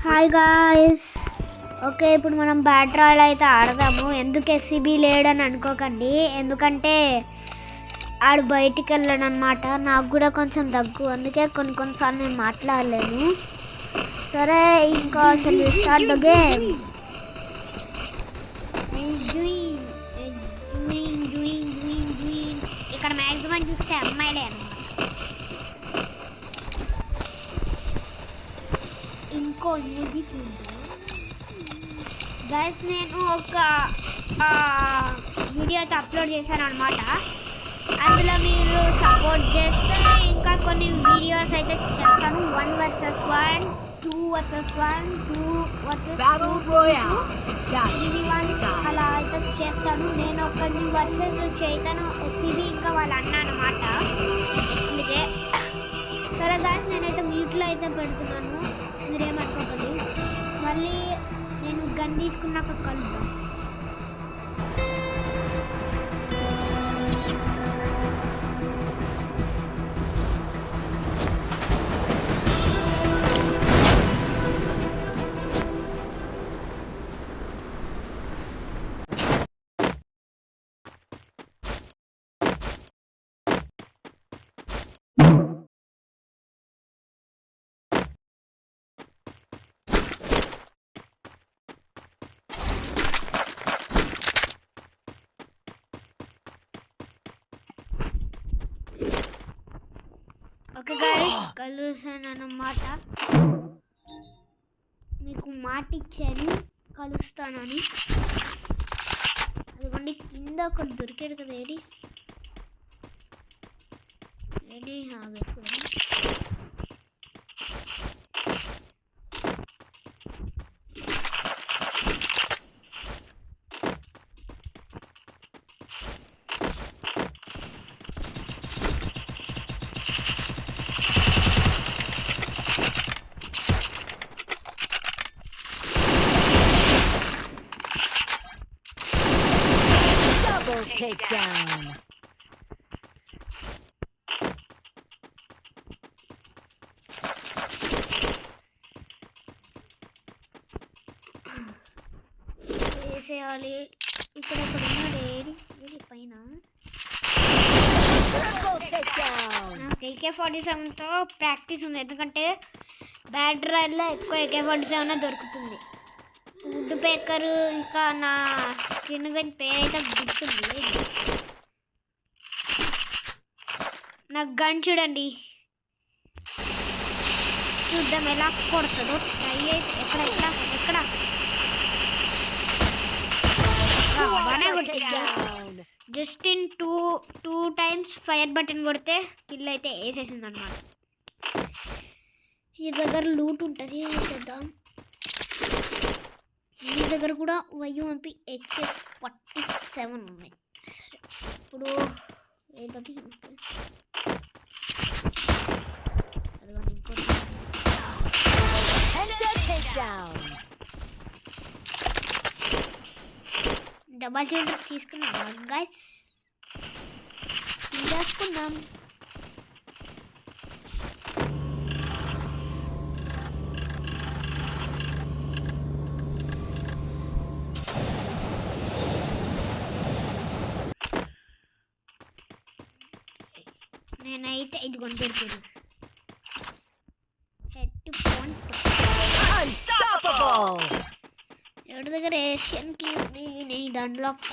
Hi guys. Okay, ఇప్పుడు మనం bat royal అయితే ఆడదాము. ఎందుకు ఎస్సీబీ లేడని అనుకోకండి, ఎందుకంటే ఆడు బయటికి వెళ్ళాడు అనమాట. నాకు కూడా కొంచెం దగ్గు, అందుకే కొన్నిసార్లు నేను మాట్లాడలేను. సరే, ఇంకా అసలు స్టార్ట్ ద గేమ్. ఇక్కడ మ్యాక్సిమం చూస్తే అమ్మాయిలే అనమాట. ఇంకో గైస్, నేను ఒక వీడియో అయితే అప్లోడ్ చేశాను అనమాట. అందులో మీరు సపోర్ట్ చేస్తే ఇంకా కొన్ని వీడియోస్ అయితే చేస్తాను. 1 vs 1, 2 vs 1, 2 vs 2 అలా అయితే చేస్తాను. నేను ఒకరిని వర్సెస్ చేస్తాను, ఎస్సీబీ ఇంకా వాళ్ళ అన్న అనమాట. అందుకే సరే గాయస్, నేనైతే మ్యూట్లో అయితే పెడుతున్నాను, మీరేమనుకోకండి. మళ్ళీ నేను గన్ తీసుకున్నాక కలుద్దాం. ఓకే గైస్, కలుసాను అన్నమాట. మీకు మాట ఇచ్చాను కలుస్తానని. అదిగోండి, కింద ఒకటి దొరికాడు కదా. ఏడి ఆగకుండా takedown. వేసేయాలి. ఇక్కడ ఉన్నాడు. ఏడి పైన నాకు AK-47తో ప్రాక్టీస్ ఉంది, ఎందుకంటే బ్యాట్ రాయల్లో ఎక్కువ AK-47 దొరుకుతుంది. వుడ్ పేకరు ఇంకా నా స్కిన్ గన్ పేరైతే గుర్తుంది. నాకు గన్ చూడండి, చూద్దాం ఎలా కొడుతుందో. ట్రై అయితే ఎక్కడ బాగానే కొట్టింది. Just in two times fire button కొడితే కిల్ అయితే వేసేసింది అనమాట. ఈ దగ్గర లూట్ ఉంటుంది, చేద్దాం. ఈ దగ్గర కూడా వైఎంపి AK-47 ఉన్నాయి. సరే, ఇప్పుడు ఏదది అదిగోండి ఇంకోటి. డబల్ షీల్డర్ తీసుకున్నాం గైస్, తీసుకుందాం. నేనైతే ఇది కొనిపెడుతుంది. హెడ్ పాయింట్ ఎవరి దగ్గర ఏషియన్కి ఉంది. ఇది అన్లాక్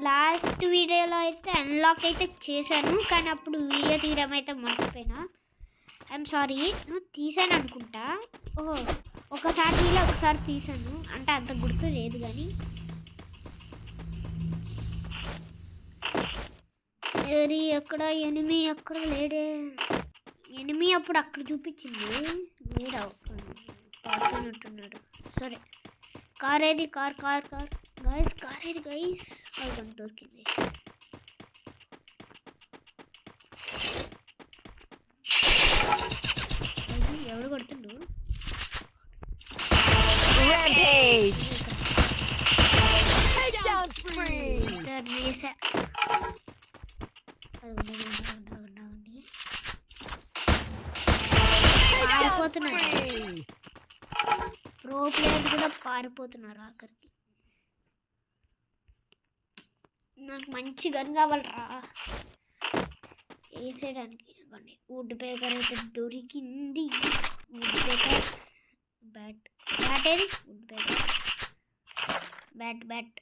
లాస్ట్ వీడియోలో అయితే అన్లాక్ అయితే చేశాను, కానీ అప్పుడు వీడియో తీయడం అయితే మర్చిపోయినా. I'm sorry. తీసాను అనుకుంటా. ఓహో, ఒకసారి తీసాను, అంటే అంత గుర్తు లేదు. కానీ ఎక్కడ ఎనిమి ఎక్కడ లేడే. ఎనిమి అప్పుడు అక్కడ చూపించింది, లేడా పాడుతున్నట్టున్నాడు. సరే, కార్ ఏది? కార్ గైస్, కార్ ఏది గైస్? అది దొరికింది. ఎవడు కొడుతుండు? పారిపోతున్నారు. ప్రో ప్లేయర్స్ కూడా పారిపోతున్నారు ఆఖరికి. నాకు మంచి గన్ కావాలరా వేసేయడానికి. వుడ్ పేపర్ అయితే దొరికింది. వుడ్ పేపర్ బ్యాట్ ఏది? వుడ్ పేపర్ బ్యాట్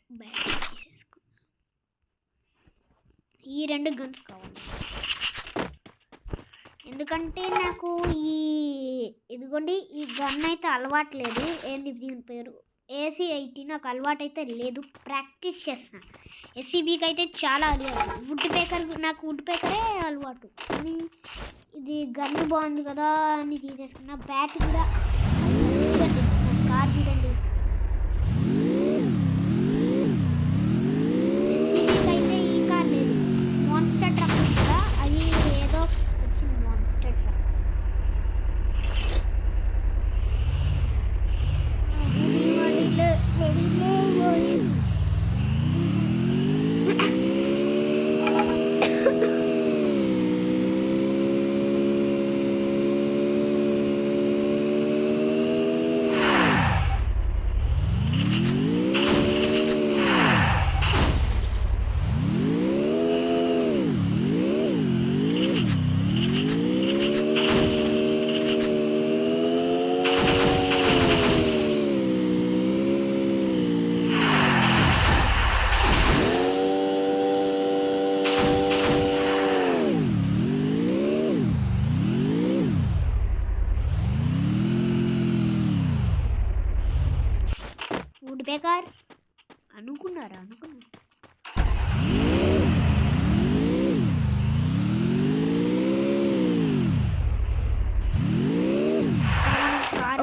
తీసేసుకుందాం. ఈ 2 గన్స్ కావాలి ఎందుకంటే నాకు ఇదిగోండి ఈ గన్ అయితే అలవాట్లేదు. ఏంది దీని పేరు? AC-80 నాకు అలవాటు అయితే లేదు, ప్రాక్టీస్ చేస్తున్నాను. SCBకి అయితే చాలా అలవాటు. వుడ్ పేపర్ నాకు వుడ్ పేపరే అలవాటు కానీ ఇది గన్ బాగుంది కదా అని తీసేసుకున్నా. బ్యాట్ కూడా చూడండి, కార్ చూడండి. SCBకి అయితే ఈ కార్ లేదు, మాన్స్టర్ ట్రక్ ఉంది కదా, అది ఏదో వచ్చింది మాన్స్టర్ ట్రక్. వుడ్ పేపర్ అనుకున్నారు.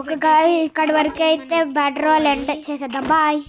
ఒక ఇక్కడ వరకు అయితే బెడ్ రోల్ ఎండ్ చేసేద్దాం. బాయ్.